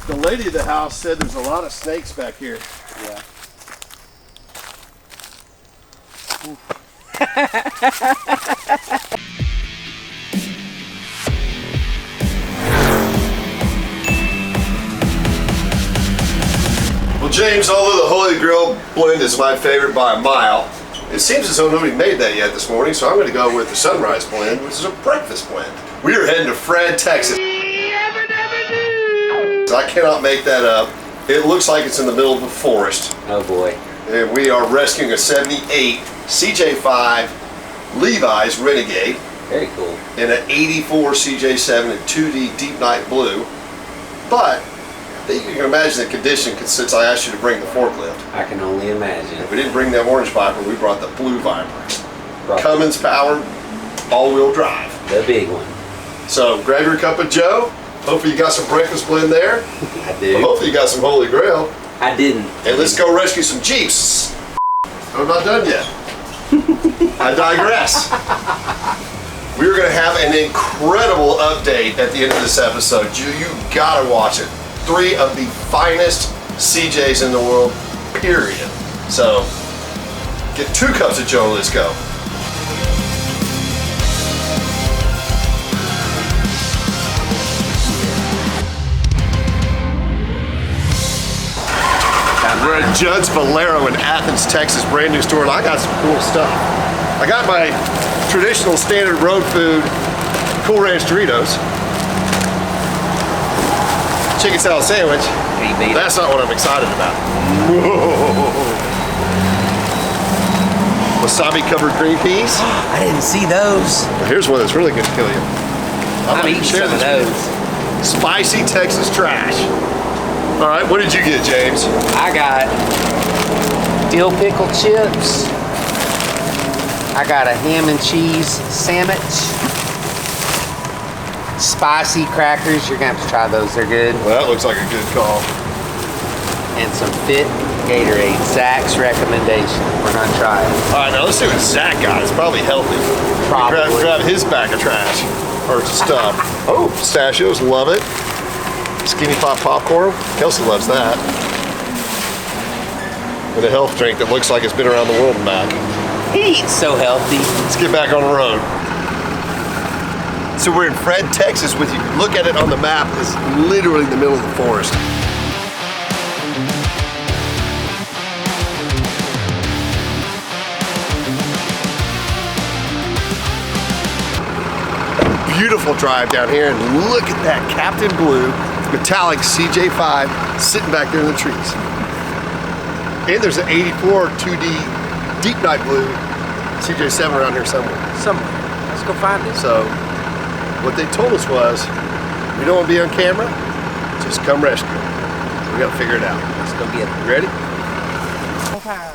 The lady of the house said there's a lot of snakes back here. Yeah. Well, James, although the Holy Grail blend is my favorite by a mile, it seems as though nobody made that yet this morning, so I'm going to go with the Sunrise blend, which is a breakfast blend. We are heading to Fred, Texas. I cannot make that up. It looks like it's in the middle of a forest. Oh boy. And we are rescuing a 78 CJ5 Levi's Renegade. Very cool. And an 84 CJ7 in 2D Deep Night Blue. But I think you can imagine the condition since I asked you to bring the forklift. I can only imagine. If we didn't bring that orange Viper, we brought the blue Viper. Cummins powered, all-wheel drive. The big one. So grab your cup of joe. Hopefully you got some breakfast blend there. I do. Well, hopefully you got some Holy Grail. I didn't. And let's go rescue some Jeeps. I'm not done yet. I digress. We're going to have an incredible update at the end of this episode. You gotta watch it. 3 of the finest CJs in the world, period. So, get 2 cups of joe, let's go. We're at Judd's Valero in Athens, Texas, brand new store, and I got some cool stuff. I got my traditional standard road food, Cool Ranch Doritos, chicken salad sandwich. That's not what I'm excited about. Wasabi covered green peas. I didn't see those. Well, here's one that's really going to kill you. I'm eating some of those. Spicy Texas trash. All right, what did you get, James? I got dill pickle chips. I got a ham and cheese sandwich. Spicy crackers. You're gonna have to try those. They're good. Well, that looks like a good call. And some Fit Gatorade. Zach's recommendation. We're gonna try it. All right, now let's see what Zach got. It's probably healthy. Probably. Grab his bag of trash or stuff. Oh, pistachios, love it. Skinny Pop popcorn. Kelsey loves that. And a health drink that looks like it's been around the world and back. He eats so healthy. Let's get back on the road. So we're in Fred, Texas with you. Look at it on the map. It's literally in the middle of the forest. Beautiful drive down here, and look at that Captain Blue metallic CJ5 sitting back there in the trees. And there's an 84 2D Deep Night Blue CJ7 around here somewhere. Let's go find it. So what they told us was, we don't want to be on camera, just come rescue them. We got to figure it out. Let's go get it. You ready? Okay.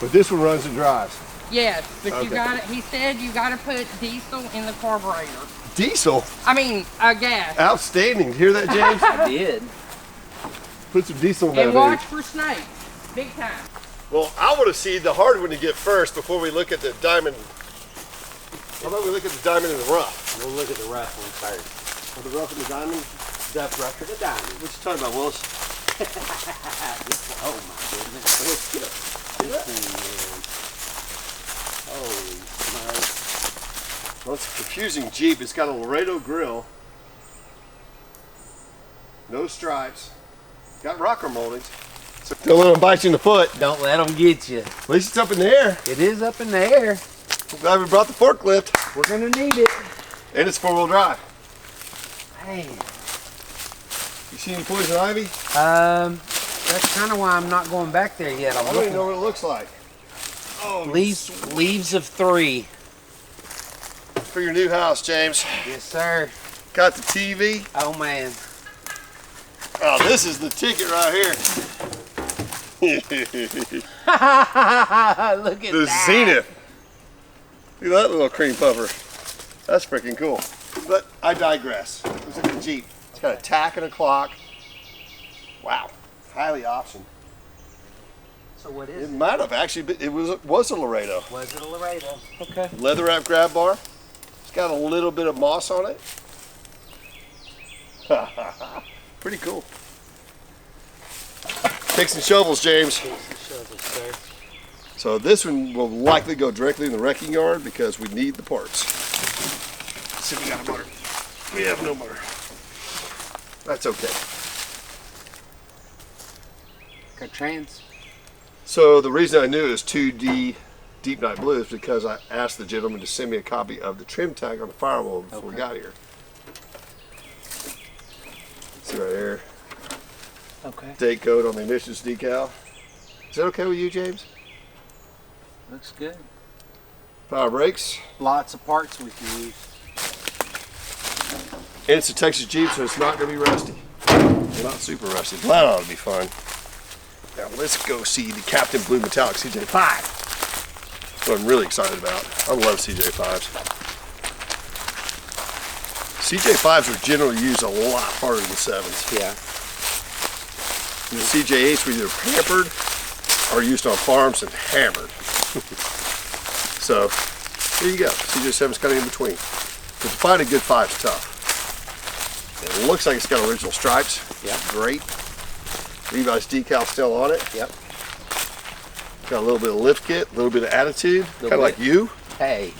But this one runs and drives. Yes, but Okay. you got to, he said you got to put diesel in the carburetor. Diesel? I mean, gas. Outstanding. You hear that, James? I did. Put some diesel in that And baby. watch for snakes. Big time. Well, I want to see the hard one to get first before we look at the diamond. How about we look at the diamond in the rough? We'll look at the rough one first. Or the rough and the diamond? The rough of the diamond. What you talking about, Willis? Oh my goodness. Let's get this thing, man. Holy smokes. Well, it's a confusing Jeep. It's got a Laredo grill. No stripes. Got rocker moldings. So don't let them bite you in the foot. Don't let them get you. At least it's up in the air. It is up in the air. I'm glad we brought the forklift. We're gonna need it. And it's 4-wheel drive. Hey. You see any poison ivy? That's kind of why I'm not going back there yet. I don't even know what it looks like. Oh, Leaves of 3. for your new house, James. Yes, sir. Got the TV. Oh man. Oh, this is the ticket right here. Look at The that. Zenith. Look at that little cream puffer. That's freaking cool. But I digress. Looks like a Jeep. It's got a tack and a clock. Wow. Highly optioned. So what It is it? might have actually been, it was a Laredo. Was it a Laredo? Okay. Leather wrap grab bar. It's got a little bit of moss on it. Pretty cool. Picks and shovels, James. Picks and shovels, sir. So this one will likely go directly in the wrecking yard because we need the parts. Let's see if we got a motor. We have no motor. That's okay. Got trans. So the reason I knew it was 2D Deep Night Blue is because I asked the gentleman to send me a copy of the trim tag on the firewall before we got here. See right here. Okay. Date code on the emissions decal. Is that okay with you, James? Looks good. Power brakes. Lots of parts we can use. And it's a Texas Jeep, so it's not going to be rusty. Not super rusty. That ought to be fun. Now let's go see the Captain Blue Metallic CJ5. That's what I'm really excited about. I love CJ5s. CJ5s are generally used a lot harder than 7s. Yeah. The CJ8s were either pampered or used on farms and hammered. So, there you go. CJ7's kind of in between. But to find a good 5's tough. It looks like it's got original stripes. Yeah. Great. Levi's decal still on it. Yep. Got a little bit of lift kit, a little bit of attitude. Kind of like you. Hey.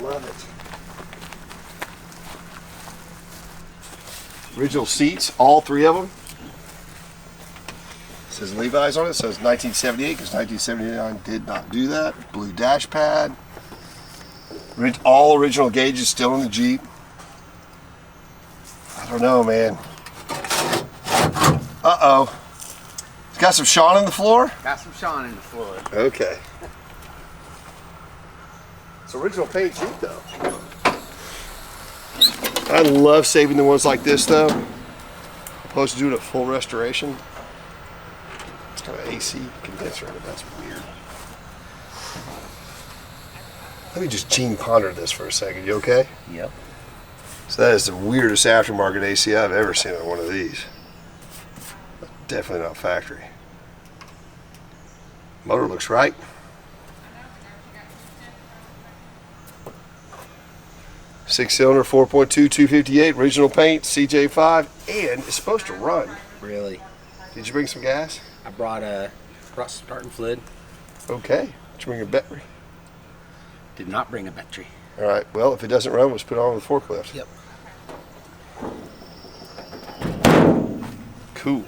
Love it. Original seats, all 3 of them. It says Levi's on it. It says 1978 because 1979 did not do that. Blue dash pad. All original gauges still in the Jeep. I don't know, man. Uh-oh. It's got some Sean on the floor? Got some Sean in the floor. Okay. It's original paint Jeep, though. I love saving the ones like this, though. Opposed to doing a full restoration. It's got an AC condenser in it. That's weird. Let me just Gene ponder this for a second. You okay? Yep. So that is the weirdest aftermarket AC I've ever seen on one of these. Definitely not factory. Motor looks right. Six-cylinder, 4.2, 258, original paint, CJ5, and it's supposed to run. Really? Did you bring some gas? I brought starting fluid. Okay. Did you bring a battery? Did not bring a battery. All right. Well, if it doesn't run, let's put it on the forklift. Yep. Cool.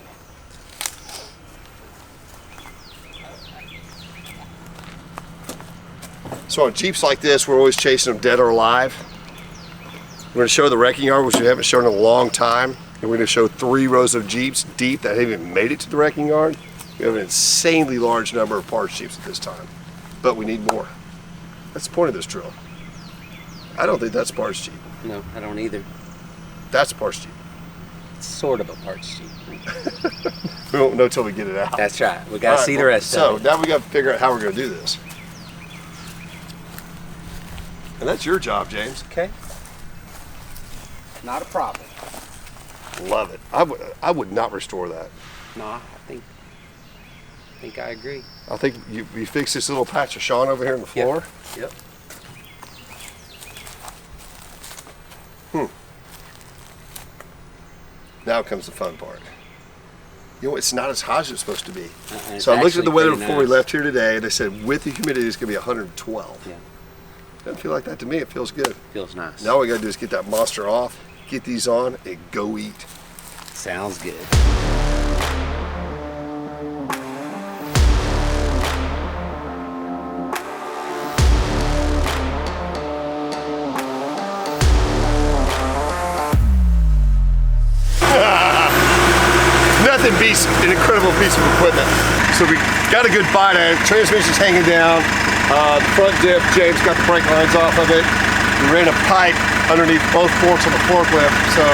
So on Jeeps like this, we're always chasing them dead or alive. We're going to show the wrecking yard, which we haven't shown in a long time. And we're going to show 3 rows of Jeeps deep that haven't even made it to the wrecking yard. We have an insanely large number of parts Jeeps at this time, but we need more. That's the point of this drill. I don't think that's parts Jeep. No, I don't either. That's parts Jeep. It's sort of a parts Jeep. We won't know till we get it out. That's right. We got to see the rest so of it. now we got to figure out how we're going to do this. And that's your job, James. Okay. Not a problem. Love it. I would not restore that. No, I think I agree. I think you fix this little patch of Sean over here on the floor. Yep. Now comes the fun part. You know, it's not as hot as it's supposed to be. It's So I looked at the weather actually before we pretty left here today, and they said with the humidity it's going to be 112. Yeah. Doesn't feel like that to me. It feels good. Feels nice. Now all we got to do is get that monster off, get these on, and go eat. Sounds good. Nothing beats an incredible piece of equipment. So we got a good bite at it. Transmission's hanging down. The front diff, James got the brake lines off of it. We ran a pipe underneath both forks on the forklift. So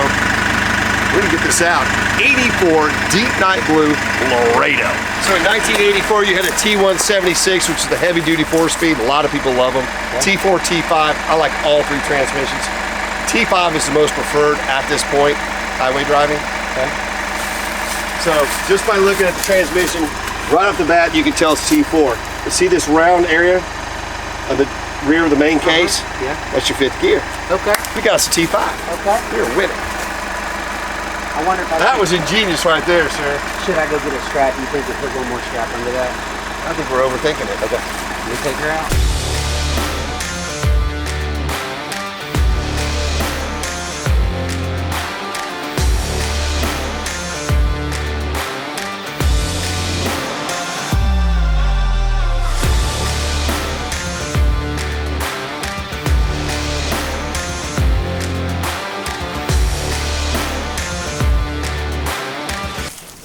we're gonna get this out. 84 Deep Night Blue Laredo. So in 1984, you had a T176, which is the heavy duty 4-speed. A lot of people love them. Yeah. T4, T5, I like all 3 transmissions. T5 is the most preferred at this point, highway driving. Okay. So just by looking at the transmission, right off the bat, you can tell it's T4. You see this round area of the rear of the main case? Yeah. That's your 5th gear. Okay. We got us a T5. Okay. We're winning. I wonder if That was ingenious right there, sir. should I go get a strap? You think we put one more strap under that? I think we're overthinking it. Okay. Let me take her out.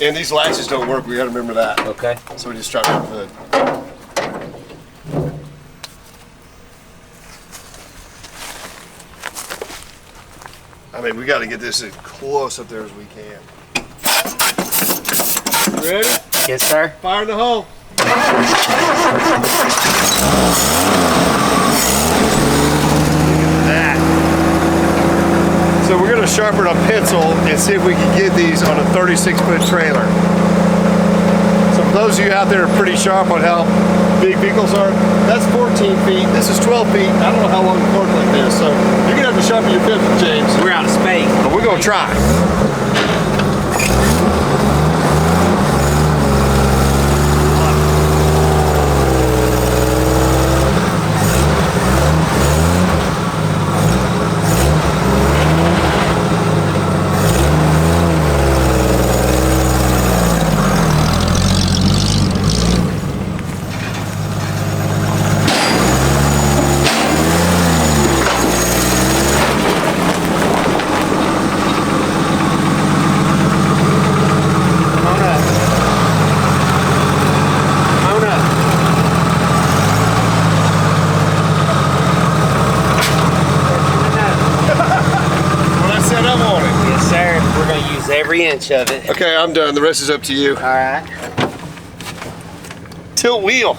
And these latches don't work, we gotta remember that. Okay. So we just strap it with I mean, we gotta get this as close up there as we can. Ready? Yes, sir. Fire in the hole. So we're going to sharpen a pencil and see if we can get these on a 36-foot trailer. So for those of you out there who are pretty sharp on how big vehicles are, that's 14 feet, this is 12 feet. I don't know how long the forklift is, so you're going to have to sharpen your pencil, James. We're out of space. But we're going to try. Every inch of it. Okay, I'm done. The rest is up to you. All right. Tilt wheel.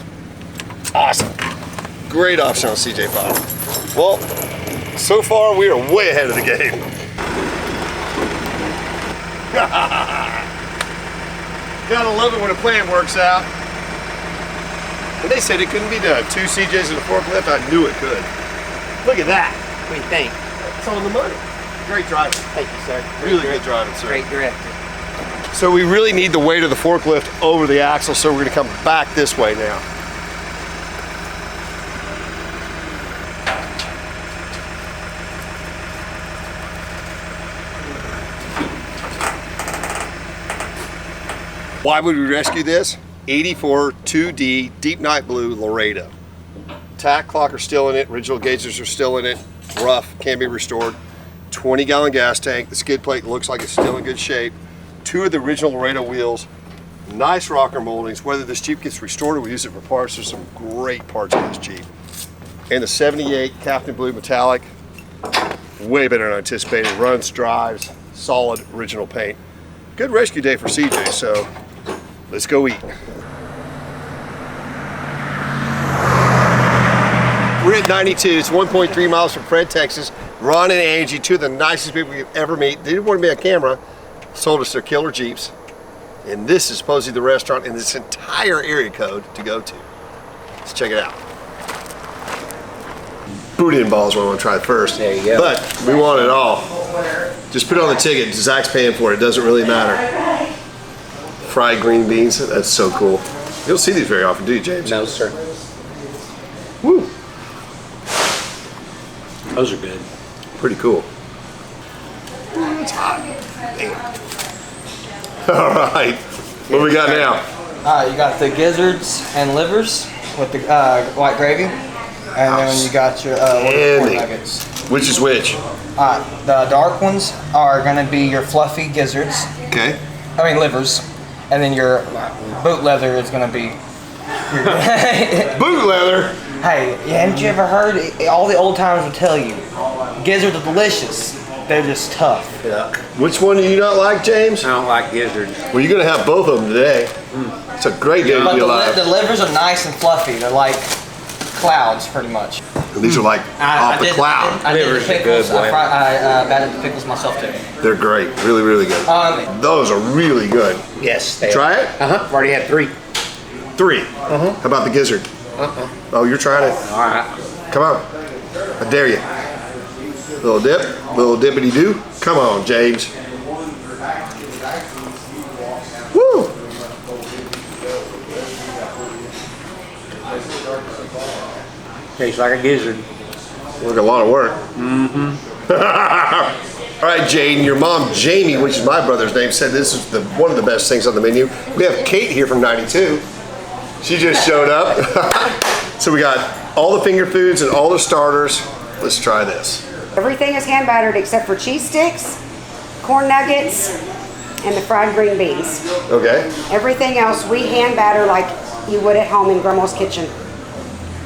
Awesome. Great option on CJ Powell. Well, so far we are way ahead of the game. Gotta love it when a plan works out. And they said it couldn't be done. 2 CJs and a forklift, I knew it could. Look at that. What do you think? It's on the money. Great driving. Thank you, sir. Really good driving, sir. Great director. So we really need the weight of the forklift over the axle, so we're going to come back this way now. Why would we rescue this? 84 2D Deep Night Blue Laredo. Tack clock are still in it, original gauges are still in it, rough, can be restored. 20-gallon gas tank, the skid plate looks like it's still in good shape. 2 of the original Laredo wheels, nice rocker moldings. Whether this Jeep gets restored or we use it for parts, there's some great parts in this Jeep. And the 78 Captain Blue Metallic, way better than anticipated. Runs, drives, solid original paint. Good rescue day for CJ, so let's go eat. We're at 92, it's 1.3 miles from Fred, Texas. Ron and Angie, 2 of the nicest people you've ever meet. They didn't want to be on camera, sold us their killer Jeeps. And this is supposedly the restaurant in this entire area code to go to. Let's check it out. Boudin balls what I want to try first. There you go. But we want it all. Just put it on the ticket, Zach's paying for it, it doesn't really matter. Fried green beans, that's so cool. You don't see these very often, do you, James? No, sir. Woo! Those are good. Pretty cool. It's hot. Damn. All right. What do we got now? You got the gizzards and livers with the white gravy, and then you got your pork nuggets. Which is which? The dark ones are going to be your fluffy gizzards. Okay. I mean livers, and then your boot leather is going to be. Boot leather. Hey, haven't you ever heard? All the old timers will tell you, gizzards are delicious. They're just tough. Yeah. Which one do you not like, James? I don't like gizzards. Well, you're gonna have both of them today. It's a great day to But be alive. the livers are nice and fluffy. They're like clouds, pretty much. And these are like off the cloud. I did the Livers are pickles. good, boy. I batted the pickles myself too. They're great. Really, really good. Those are really good. Yes, they Try it? I've already had 3. 3. How about the gizzard? Oh, you're trying it? All right. Come on. I dare you. Little dip, little dippity do. Come on, James. Tastes like a gizzard. Look, a lot of work. All right, Jane, your mom, Jamie, which is my brother's name, said this is one of the best things on the menu. We have Kate here from 92. She just showed up. So we got all the finger foods and all the starters. Let's try this. Everything is hand battered except for cheese sticks, corn nuggets, and the fried green beans. Okay. Everything else we hand batter like you would at home in Grandma's kitchen.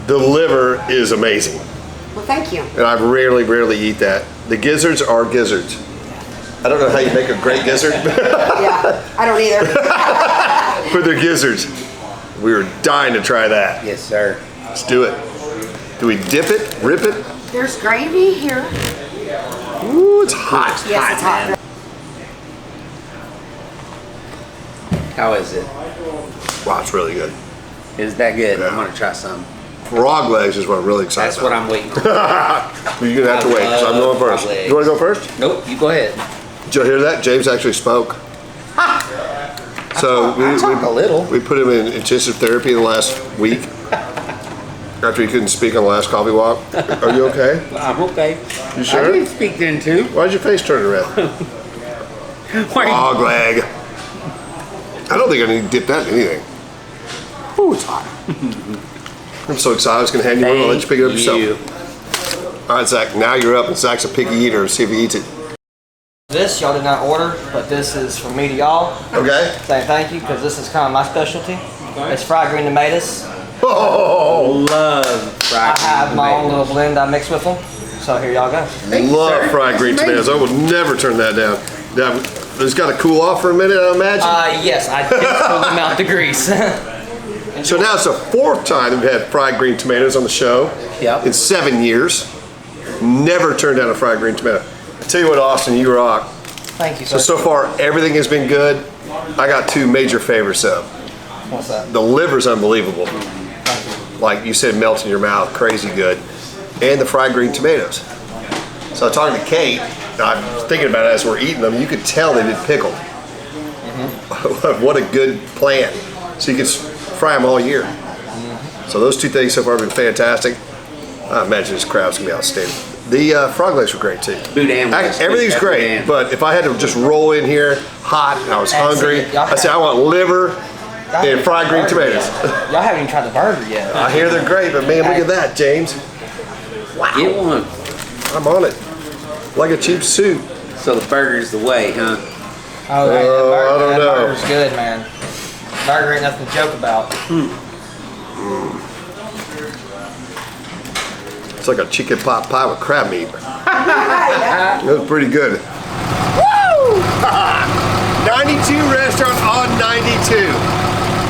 The liver is amazing. Well, thank you. And I rarely eat that. The gizzards are gizzards. I don't know how you make a great gizzard. Yeah, I don't either. But they're gizzards. We were dying to try that. Yes, sir. Let's do it. Do we dip it, rip it? There's gravy here. Ooh, it's hot. Yes, it's hot. How is it? Wow, it's really good. Is that good? Yeah. I'm gonna try some. Frog legs is what I'm really excited That's what I'm waiting for. You're gonna have to wait because I'm going first. frog legs. You wanna go first? Nope, you go ahead. Did you hear that? James actually spoke. So I talk a little. we put him in intensive therapy the last week after he couldn't speak on the last coffee walk. Are you okay? I'm okay. You sure? I didn't speak then too. Why'd your face turn red? Frog leg. I don't think I need to dip that in anything. Ooh, it's hot. I'm so excited. I was going to hand you one. I'll let you pick it up yourself. All right, Zach. Now you're up, and Zach's a picky eater. See if he eats it. This y'all did not order, but this is from me to y'all. Okay. Saying thank you, because this is kind of my specialty. It's fried green tomatoes. Oh, Love fried I have green my own tomatoes. little blend I mix with them. So here y'all go. love fried green tomatoes. I will never turn that down. Now, it's got to cool off for a minute, I imagine. Yes, I did pull them out the grease. So now it's the fourth time we've had fried green tomatoes on the show. Yep. In 7 years. Never turned down a fried green tomato. I tell you what, Austin, you rock. Thank you, sir. So far, everything has been good. I got two major favorites though. What's that? The liver's unbelievable. Like you said, melts in your mouth, crazy good. And the fried green tomatoes. So I was talking to Kate, I'm thinking about it as we're eating them, you could tell they've been pickled. What a good plan. So you can fry them all year. So those two things so far have been fantastic. I imagine this crab's gonna be outstanding. The frog legs were great too. Boudin was Everything's good. great, Boudin. but if I had to just roll in here hot and I was hungry, I said I want liver and fried green tomatoes. Y'all haven't even tried the burger yet. I hear they're great, but man, look at that, James. Get one. I'm on it. Like a cheap suit. So the burger's the way, huh? Oh, man, Oh, I don't that know. burger's good, man. Burger ain't nothing to joke about. It's like a chicken pot pie with crab meat. That was pretty good. Woo! 92 restaurant on 92.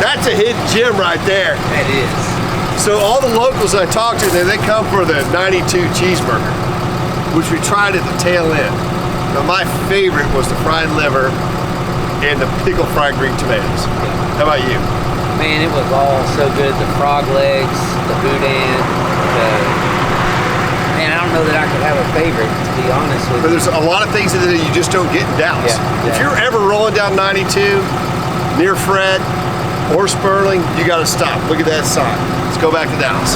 That's a hidden gem right there. That is. So all the locals I talked to, they come for the 92 cheeseburger, which we tried at the tail end. Now my favorite was the fried liver and the pickled fried green tomatoes. How about you? Man, it was all so good. The frog legs, the boudin, man, I don't know that I could have a favorite, to be honest with But you. there's a lot of things that you just don't get in Dallas. Yeah, If yeah. you're ever rolling down 92 near Fred or Sperling, you got to stop. Look at that sign. Let's go back to Dallas.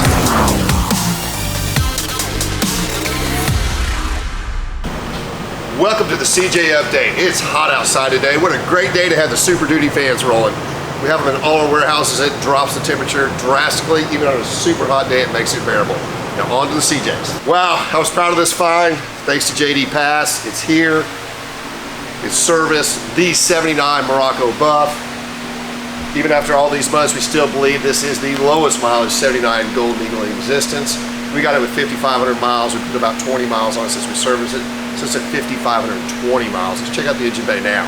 Welcome to the CJ Update. It's hot outside today. What a great day to have the Super Duty fans rolling. We have them in all our warehouses. It drops the temperature drastically. Even on a super hot day, it makes it bearable. Now on to the CJs. Wow, I was proud of this find. Thanks to JD Pass. It's here. It's serviced. The 79 Morocco Buff. Even after all these months, we still believe this is the lowest mileage 79 Golden Eagle in existence. We got it with 5,500 miles. We put about 20 miles on it since we serviced it. So it's at 5,520 miles. Let's check out the engine bay now.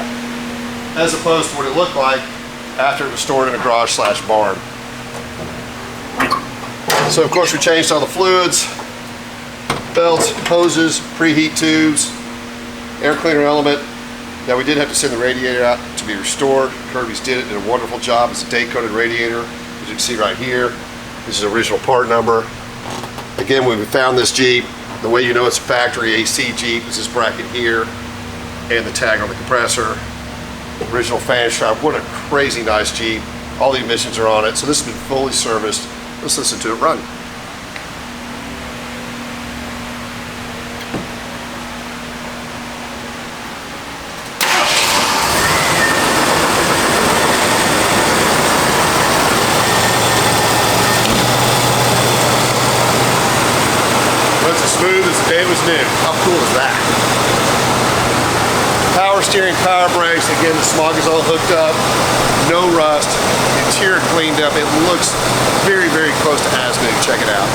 As opposed to what it looked like after it was stored in a garage / barn. So of course we changed all the fluids, belts, hoses, preheat tubes, air cleaner element. Now we did have to send the radiator out to be restored. Kirby's did a wonderful job. It's a date-coded radiator, as you can see right here. This is the original part number. Again, when we found this Jeep, the way you know it's a factory AC Jeep is this bracket here and the tag on the compressor. Original fan shop. What a crazy nice Jeep. All the emissions are on it. So this has been fully serviced. Let's listen to it run. new. How cool is that? Power steering, power brakes. Again, the smog is all hooked up. No rust. Interior cleaned up. It looks very, very close to as new. Check it out.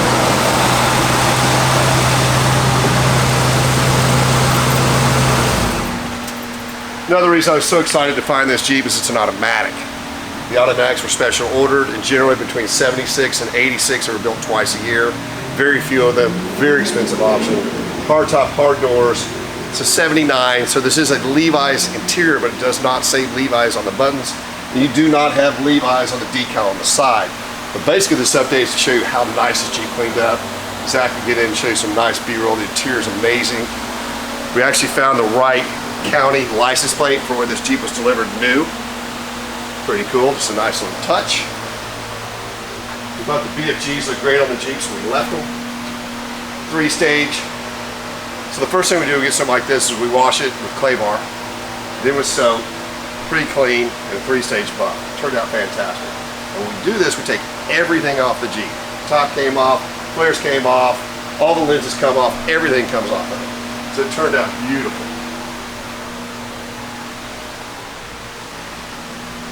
Another reason I was so excited to find this Jeep is it's an automatic. The automatics were special ordered, and generally between 76 and 86 are built twice a year. Very few of them, very expensive option. Hard top, hard doors. It's a 79, so this is a Levi's interior, but it does not say Levi's on the buttons. And you do not have Levi's on the decal on the side. But basically this update is to show you how nice this Jeep cleaned up. Zach can get in and show you some nice B-roll. The interior is amazing. We actually found the right county license plate for where this Jeep was delivered new. Pretty cool, just a nice little touch. We thought the BFGs looked great on the Jeep, so we left them. 3-stage. So the first thing we do, we get something like this, is we wash it with clay bar, then with soap, pretty clean, and a 3-stage buff. Turned out fantastic. And when we do this, we take everything off the Jeep. Top came off, flares came off, all the lenses come off, everything comes off of it. So it turned out beautiful.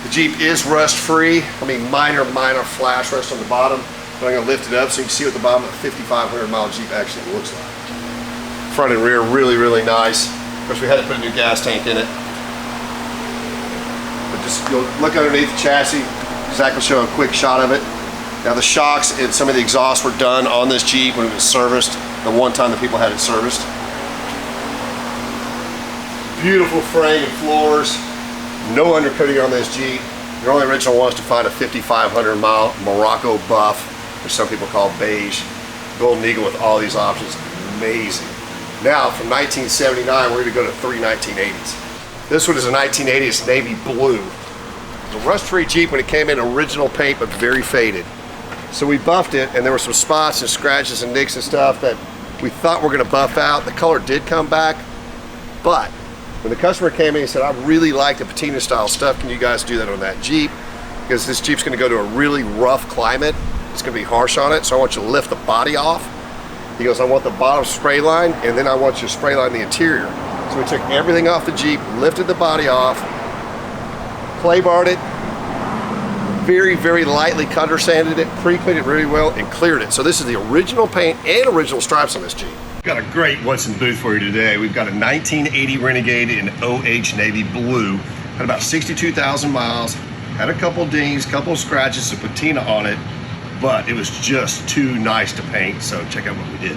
The Jeep is rust free. I mean, minor flash rust on the bottom. But I'm gonna lift it up so you can see what the bottom of a 5,500 mile Jeep actually looks like. Front and rear, really, really nice. Of course, we had to put a new gas tank in it. But just you'll look underneath the chassis. Zach will show a quick shot of it. Now the shocks and some of the exhausts were done on this Jeep when it was serviced. The one time that people had it serviced. Beautiful frame and floors. No undercoating on this Jeep. Your only original one is to find a 5,500 mile Morocco buff, which some people call beige. Golden Eagle with all these options, amazing. Now from 1979, we're going to go to 3 1980s. This one is a 1980, it's navy blue. It's a rust-free Jeep when it came in original paint, but very faded. So we buffed it, and there were some spots and scratches and nicks and stuff that we thought were going to buff out. The color did come back, but when the customer came in and said, I really like the patina style stuff, can you guys do that on that Jeep? Because this Jeep's gonna go to a really rough climate. It's gonna be harsh on it, so I want you to lift the body off. He goes, I want the bottom spray line, and then I want you to spray line the interior. So we took everything off the Jeep, lifted the body off, clay barred it, very, very lightly cutter sanded it, pre-cleaned it really well, and cleared it. So this is the original paint and original stripes on this Jeep. Got a great what's in booth for you today. We've got a 1980 Renegade in OH Navy Blue. Had about 62,000 miles. Had a couple dings, couple scratches, some patina on it, but it was just too nice to paint. So check out what we did.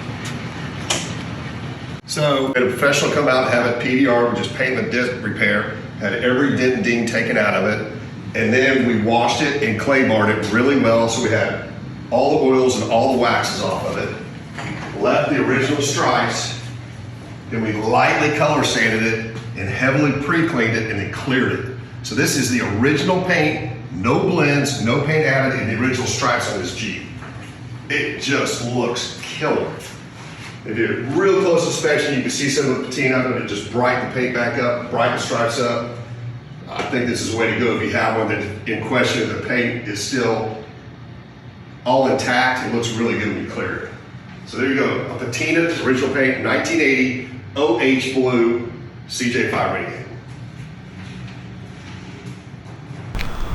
So we had a professional come out and have it PDR. We just painted the disc repair. Had every dent and ding taken out of it. And then we washed it and clay barred it really well. So we had all the oils and all the waxes off of it. Left the original stripes, then we lightly color sanded it and heavily pre-cleaned it and then cleared it. So this is the original paint, no blends, no paint added, and the original stripes on this Jeep. It just looks killer. They did a real close inspection. You can see some of the patina and it just brightened the paint back up, brightened the stripes up. I think this is the way to go if you have one that in question, the paint is still all intact. It looks really good when you clear it. So there you go, a patina, original paint, 1980, OH Blue, CJ5 Renegade.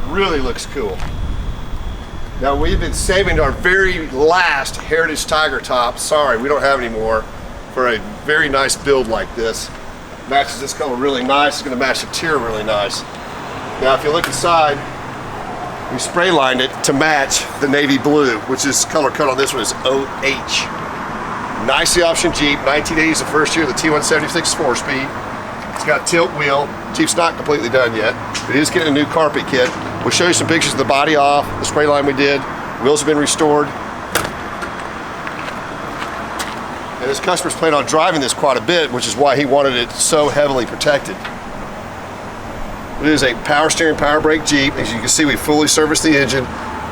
Really looks cool. Now we've been saving our very last Heritage Tiger top, sorry we don't have any more, for a very nice build like this. Matches this color really nice, it's gonna match the interior really nice. Now if you look inside, we spray lined it to match the navy blue, which is color code on this one is OH. Nicely optioned Jeep, 1980 is the first year, the T176 4-speed. It's got a tilt wheel. Jeep's not completely done yet, but it is getting a new carpet kit. We'll show you some pictures of the body off, the spray line we did. Wheels have been restored. And this customer's planning on driving this quite a bit, which is why he wanted it so heavily protected. It is a power steering, power brake Jeep. As you can see, we fully serviced the engine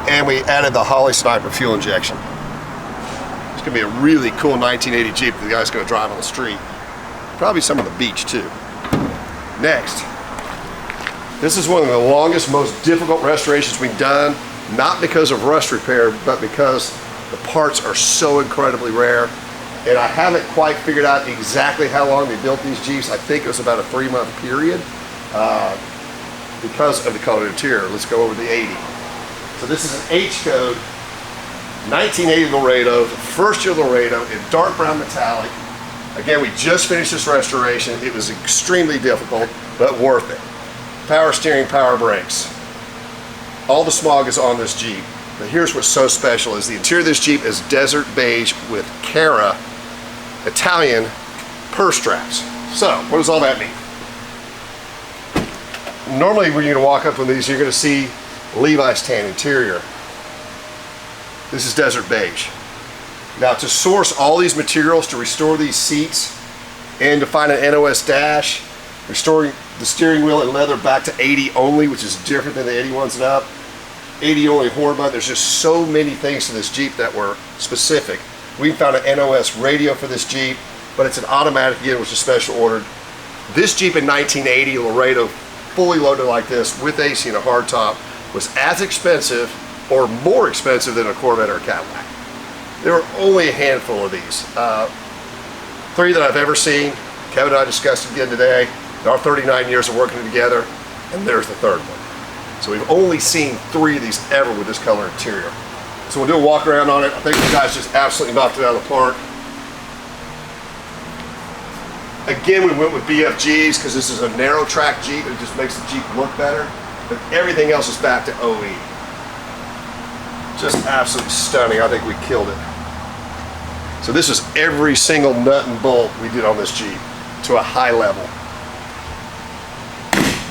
and we added the Holly Sniper fuel injection. It's gonna be a really cool 1980 Jeep that the guy's gonna drive on the street. Probably some on the beach too. Next, this is one of the longest, most difficult restorations we've done, not because of rust repair, but because the parts are so incredibly rare. And I haven't quite figured out exactly how long they built these Jeeps. I think it was about a 3-month period because of the colored interior. Let's go over the 80. So this is an H code, 1980 Laredo, the first year Laredo in dark brown metallic. Again, we just finished this restoration. It was extremely difficult, but worth it. Power steering, power brakes. All the smog is on this Jeep. But here's what's so special is the interior of this Jeep is desert beige with Cara Italian purse straps. So, what does all that mean? Normally when you're gonna walk up on these, you're gonna see Levi's tan interior. This is desert beige. Now to source all these materials to restore these seats and to find an NOS dash, restoring the steering wheel and leather back to 80 only, which is different than the 81s and up. 80 only horn button. There's just so many things to this Jeep that were specific. We found an NOS radio for this Jeep, but it's an automatic again, which is special ordered. This Jeep in 1980 Laredo, fully loaded like this with AC and a hard top, was as expensive or more expensive than a Corvette or a Cadillac. There were only a handful of these. 3 that I've ever seen. Kevin and I discussed it again today. In our 39 years of working together, and there's the 3rd one. So we've only seen 3 of these ever with this color interior. So we'll do a walk around on it. I think you guys just absolutely knocked it out of the park. Again, we went with BFGs because this is a narrow track Jeep. It just makes the Jeep look better. But everything else is back to OE. Just absolutely stunning. I think we killed it. So this is every single nut and bolt we did on this Jeep to a high level.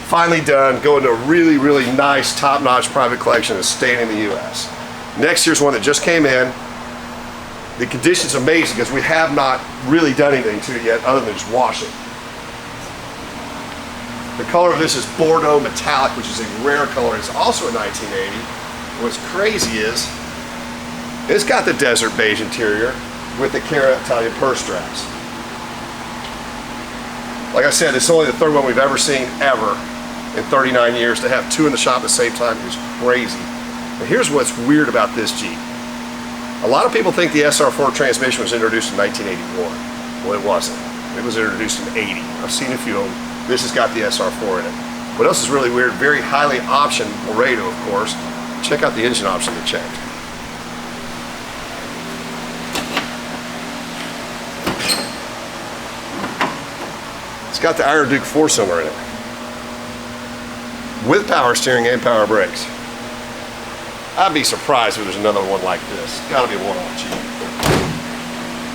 Finally done, going to a really, really nice, top-notch private collection that's staying in the U.S. Next, here's one that just came in. The condition's amazing because we have not really done anything to it yet other than just wash it. The color of this is Bordeaux Metallic, which is a rare color. It's also a 1980. What's crazy is it's got the desert beige interior with the Cara Italian purse straps. Like I said, it's only the 3rd one we've ever seen ever in 39 years. To have 2 in the shop at the same time is crazy. And here's what's weird about this Jeep. A lot of people think the SR4 transmission was introduced in 1981. Well, it wasn't. It was introduced in 80. I've seen a few of them. This has got the SR4 in it. What else is really weird? Very highly optioned Laredo, of course. Check out the engine option they checked. It's got the Iron Duke 4-cylinder in it, with power steering and power brakes. I'd be surprised if there's another one like this. Gotta be a one-off Jeep.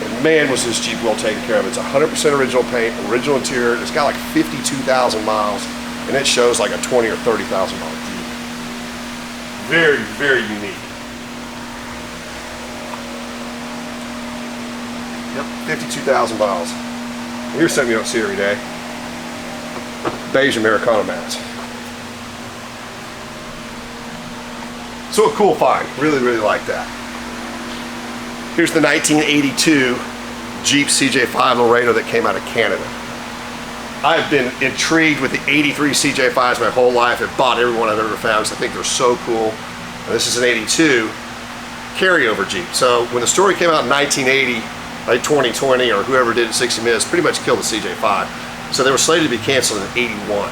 And man, was this Jeep well taken care of. It's 100% original paint, original interior. It's got like 52,000 miles, and it shows like a 20 or 30,000 mile Jeep. Very, very unique. Yep, 52,000 miles. Here's something you don't see every day. Beige Americana mats. So a cool find. Really, really like that. Here's the 1982 Jeep CJ5 Laredo that came out of Canada. I've been intrigued with the 83 CJ5s my whole life. I've bought every one I've ever found because I think they're so cool. And this is an 82 carryover Jeep. So when the story came out in 1980, like 2020 or whoever did it 60 Minutes, pretty much killed the CJ5. So they were slated to be canceled in 81.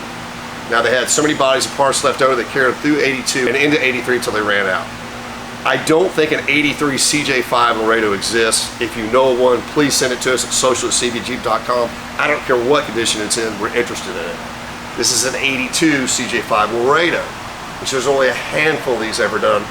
Now they had so many bodies and parts left over that carried through 82 and into 83 until they ran out. I don't think an 83 CJ5 Laredo exists. If you know of one, please send it to us at social@cbjeep.com. I don't care what condition it's in, we're interested in it. This is an 82 CJ5 Laredo, which there's only a handful of these ever done.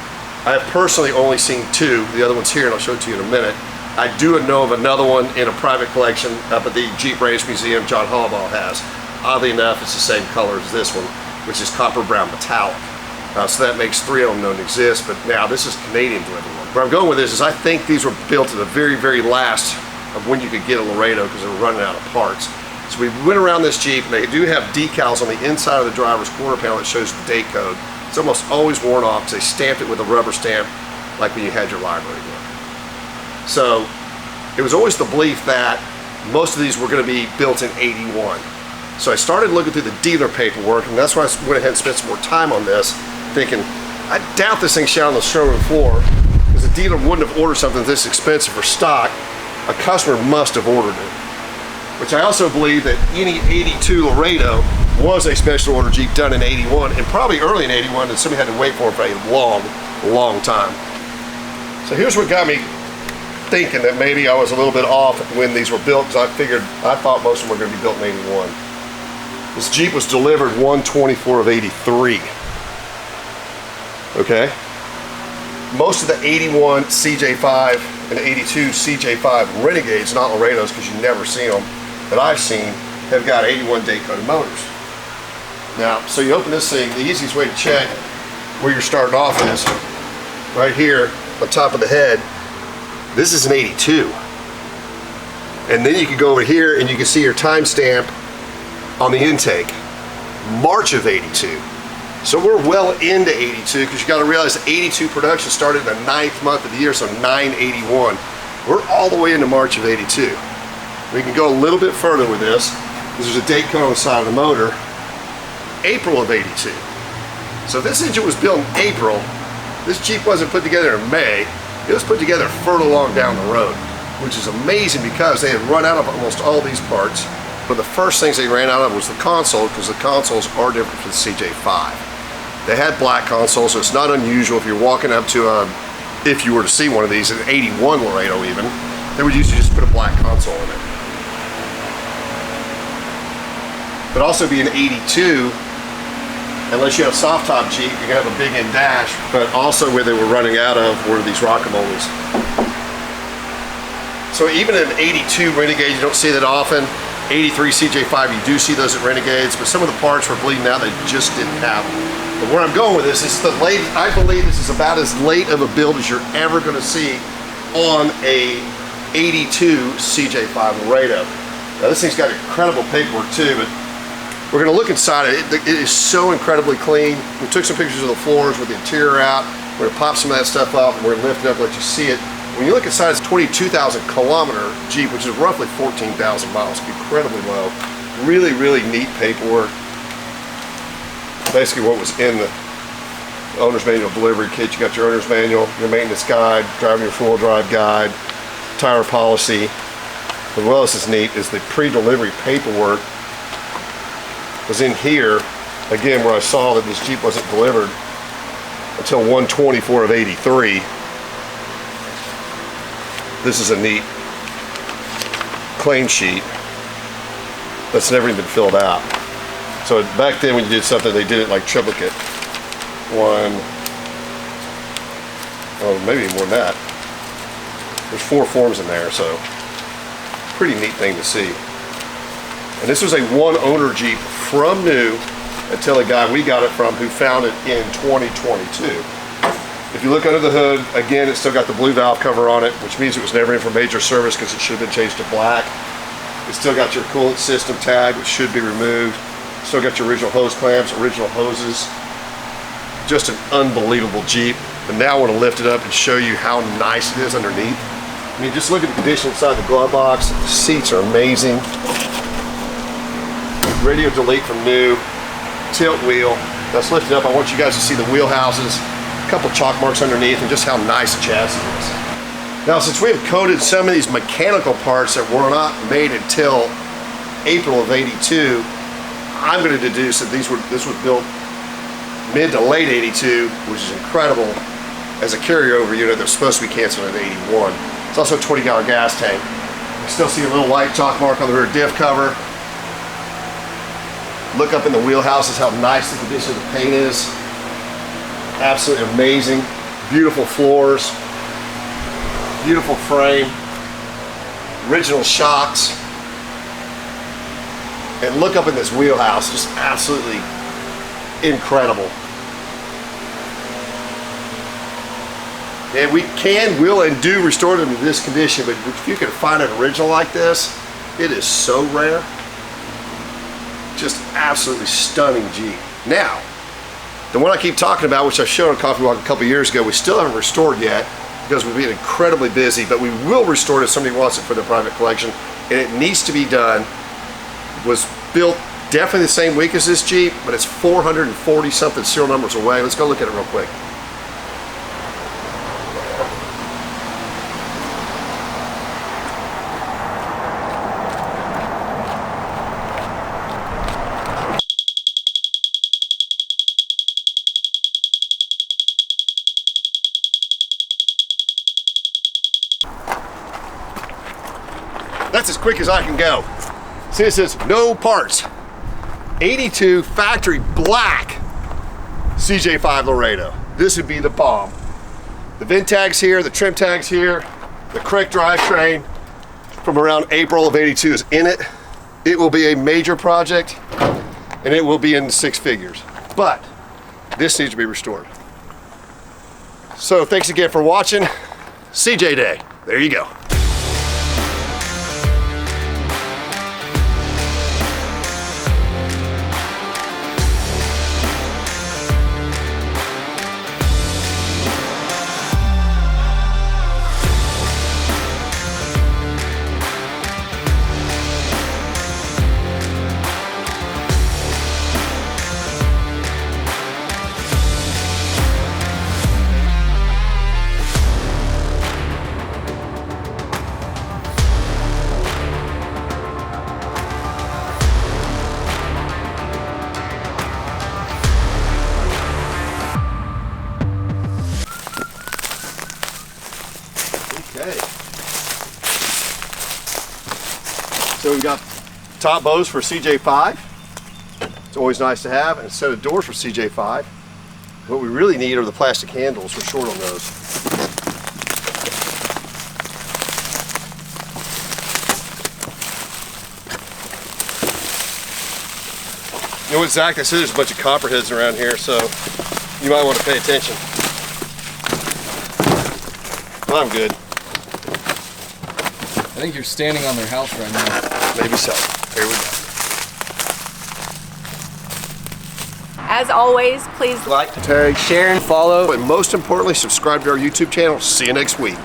I have personally only seen 2. The other one's here and I'll show it to you in a minute. I do know of another one in a private collection up at the Jeep Ranch Museum John Hollabaugh has. Oddly enough, it's the same color as this one, which is copper brown metallic. So that makes 3 of them known to exist, but now this is Canadian to everyone. Where I'm going with this is I think these were built at the very, very last of when you could get a Laredo because they were running out of parts. So we went around this Jeep and they do have decals on the inside of the driver's quarter panel that shows the date code. It's almost always worn off because they stamped it with a rubber stamp like when you had your library book. So it was always the belief that most of these were going to be built in 81. So I started looking through the dealer paperwork, and that's why I went ahead and spent some more time on this, thinking, I doubt this thing's shot on the showroom floor, because the dealer wouldn't have ordered something this expensive for stock a customer must have ordered it. Which I also believe that any 82 Laredo was a special order Jeep done in 81, and probably early in 81, and somebody had to wait for it for a long time. So here's what got me thinking that maybe I was a little bit off when these were built, because I thought most of them were going to be built in 81. This Jeep was delivered 1/24 of 83. Okay? Most of the 81 CJ5 and 82 CJ5 Renegades, not Laredos because you never see them, that I've seen, have got 81 Daytona motors. Now, so you open this thing, the easiest way to check where you're starting off is right here on top of the head. This is an 82. And then you can go over here and you can see your timestamp on the intake, March of 82. So we're well into 82, because you got to realize 82 production started in the 9th month of the year, so 9/81. We're all the way into March of 82. We can go a little bit further with this, because there's a date code on the side of the motor, April of 82. So if this engine was built in April, this Jeep wasn't put together in May, it was put together further along down the road, which is amazing because they had run out of almost all these parts. But the first things they ran out of was the console, because the consoles are different from the CJ5. They had black consoles, so it's not unusual if you're walking up to if you were to see one of these, an 81 Laredo even, they would usually just put a black console in it. But also be an 82, unless you have a soft top Jeep, you're gonna have a big end dash, but also where they were running out of were these rockamoles. So even an 82 Renegade, you don't see that often. 83 CJ5, you do see those at Renegades, but some of the parts were bleeding out, they just didn't have them. But where I'm going with this is the late, I believe this is about as late of a build as you're ever going to see on a 82 CJ5 Laredo. Now this thing's got incredible paperwork too, but we're going to look inside it. It is so incredibly clean. We took some pictures of the floors with the interior out. We're going to pop some of that stuff up and we're going to lift it up and let you see it. When you look inside, it's a 22,000 kilometer Jeep, which is roughly 14,000 miles. Incredibly low. Really, really neat paperwork. Basically what was in the owner's manual delivery kit. You got your owner's manual, your maintenance guide, driving your four-wheel drive guide, tire policy. But what else is neat is the pre-delivery paperwork was in here, again, where I saw that this Jeep wasn't delivered until 1/24 of 83. This is a neat claim sheet that's never even been filled out. So back then when you did something, they did it like triplicate. Maybe more than that. There's 4 forms in there, so pretty neat thing to see. And this was a one owner Jeep from new until a guy we got it from who found it in 2022. If you look under the hood, again, it's still got the blue valve cover on it, which means it was never in for major service because it should have been changed to black. It's still got your coolant system tag, which should be removed. Still got your original hose clamps, original hoses. Just an unbelievable Jeep. But now I want to lift it up and show you how nice it is underneath. I mean, just look at the condition inside the glove box. The seats are amazing. Radio delete from new. Tilt wheel. Let's lift it up. I want you guys to see the wheelhouses. A couple chalk marks underneath and just how nice the chassis is. Now, since we have coated some of these mechanical parts that were not made until April of 82, I'm going to deduce that this was built mid to late 82, which is incredible as a carryover unit that's supposed to be canceled in 81. It's also a 20-gallon gas tank. You still see a little light chalk mark on the rear diff cover. Look up in the wheelhouses how nice the condition of the paint is. Absolutely amazing. Beautiful floors. Beautiful frame. Original shocks. And look up in this wheelhouse, just absolutely incredible. And we can, will, and do restore them to this condition, but if you can find an original like this, it is so rare. Just absolutely stunning Jeep. Now, the one I keep talking about, which I showed on Coffee Walk a couple years ago, we still haven't restored yet because we've been incredibly busy, but we will restore it if somebody wants it for their private collection, and it needs to be done. It was built definitely the same week as this Jeep, but it's 440 something serial numbers away. Let's go look at it real quick. that's as quick as I can go. See, it says no parts. 82 factory black CJ5 Laredo. This would be the bomb. The VIN tag's here, the trim tag's here, the correct drivetrain from around April of 82 is in it. It will be a major project and it will be in 6 figures. But this needs to be restored. So thanks again for watching. CJ Day. There you go. Okay. So we've got top bows for CJ5. It's always nice to have, and a set of doors for CJ5. What we really need are the plastic handles. We're short on those. You know what, Zach? I said there's a bunch of copperheads around here, so you might want to pay attention. I'm good. I think you're standing on their house right now. Maybe so. Here we go. As always, please Like, tag, Share and follow. but most importantly, subscribe to our YouTube channel. See you next week.